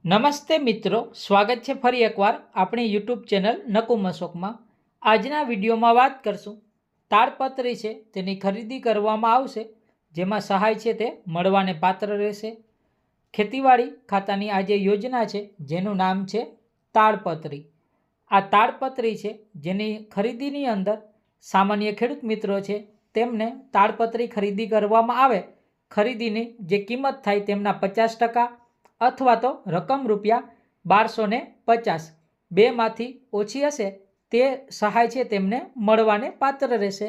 નમસ્તે મિત્રો, સ્વાગત છે ફરી એકવાર આપણી યુટ્યુબ ચેનલ નકુમ અશોકમાં। આજના વિડીયોમાં વાત કરશું તાડપત્રી છે તેની ખરીદી કરવામાં આવશે, જેમાં સહાય છે તે મળવાને પાત્ર રહેશે। ખેતીવાડી ખાતાની આ જે યોજના છે જેનું નામ છે તાડપત્રી। આ તાડપત્રી છે જેની ખરીદીની અંદર સામાન્ય ખેડૂત મિત્રો છે તેમને તાડપત્રી ખરીદી કરવામાં આવે, ખરીદીની જે કિંમત થાય તેમના 50% અથવા તો રકમ ₹1250 બેમાંથી ઓછી હશે તે સહાય છે તેમને મળવાને પાત્ર રહેશે।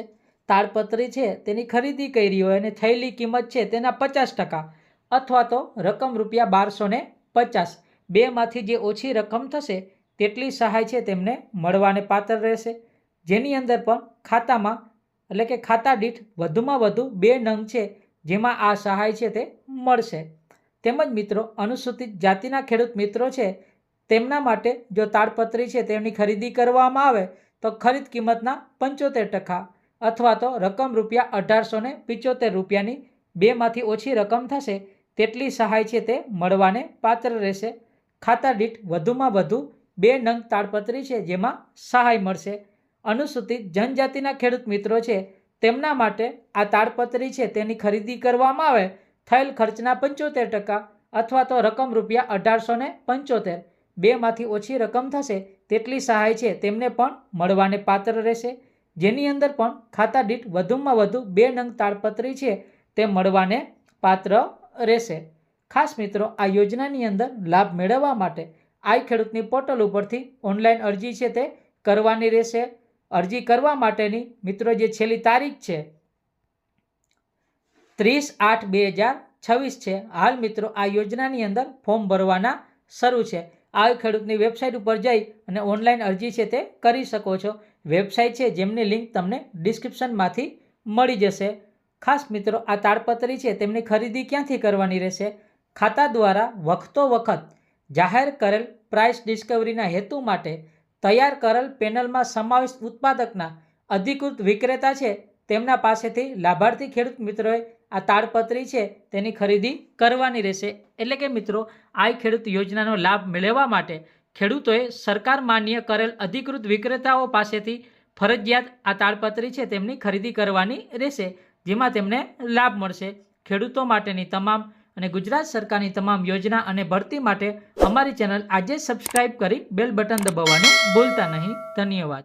તાડપત્રી છે તેની ખરીદી કરી હોય અને થયેલી કિંમત છે તેના 50% અથવા તો રકમ ₹1250 બેમાંથી જે ઓછી રકમ થશે તેટલી સહાય છે તેમને મળવાને પાત્ર રહેશે। જેની અંદર પણ ખાતામાં એટલે કે ખાતા દીઠ વધુમાં વધુ 2 નંગ છે જેમાં આ સહાય છે તે મળશે। તેમજ મિત્રો, અનુસૂચિત જાતિના ખેડૂત મિત્રો છે તેમના માટે જો તાડપત્રી છે તેની ખરીદી કરવામાં આવે તો ખરીદ કિંમતના 75% અથવા તો રકમ ₹1875ની બેમાંથી ઓછી રકમ થશે તેટલી સહાય છે તે મળવાને પાત્ર રહેશે। ખાતા દીઠ વધુમાં વધુ 2 નંગ તાડપત્રી છે જેમાં સહાય મળશે। અનુસૂચિત જનજાતિના ખેડૂત મિત્રો છે તેમના માટે આ તાડપત્રી છે તેની ખરીદી કરવામાં આવે, થયેલ ખર્ચના 75% અથવા તો રકમ ₹1875 બેમાંથી ઓછી રકમ થશે તેટલી સહાય છે તેમને પણ મળવાને પાત્ર રહેશે। જેની અંદર પણ ખાતા દીઠ વધુમાં વધુ 2 નંગ તાડપત્રી છે તે મળવાને પાત્ર રહેશે। ખાસ મિત્રો, આ યોજનાની અંદર લાભ મેળવવા માટે આઈ ખેડૂતની પોર્ટલ ઉપરથી ઓનલાઈન અરજી છે તે કરવાની રહેશે। અરજી કરવા માટેની મિત્રો જે છેલ્લી તારીખ છે 30/8/2026 છે। હાલ મિત્રો આ યોજનાની અંદર ફોર્મ ભરવાના શરૂ છે। આ ખેડૂતની વેબસાઇટ ઉપર જઈ અને ઓનલાઈન અરજી છે તે કરી શકો છો। વેબસાઇટ છે જેમની લિંક તમને ડિસ્ક્રિપ્શનમાંથી મળી જશે। ખાસ મિત્રો, આ તાડપત્રી છે તેમની ખરીદી ક્યાંથી કરવાની રહેશે? ખાતા દ્વારા વખતો વખત જાહેર કરેલ પ્રાઇસ ડિસ્કવરીના હેતુ માટે તૈયાર કરેલ પેનલમાં સમાવિષ્ટ ઉત્પાદકના અધિકૃત વિક્રેતા છે તેમના પાસેથી લાભાર્થી ખેડૂત મિત્રોએ આ તાડપત્રી છે તેની ખરીદી કરવાની રહેશે। એટલે કે મિત્રો, આ ખેડૂત યોજનાનો લાભ મેળવવા માટે ખેડૂતોએ સરકાર માન્ય કરેલ અધિકૃત વિક્રેતાઓ પાસેથી ફરજિયાત આ તાડપત્રી છે તેમની ખરીદી કરવાની રહેશે, જેમાં તેમને લાભ મળશે। ખેડૂતો માટેની તમામ અને ગુજરાત સરકારની તમામ યોજના અને ભરતી માટે અમારી ચેનલ આજે સબસ્ક્રાઇબ કરી બેલ બટન દબાવવાનું ભૂલતા નહીં। ધન્યવાદ।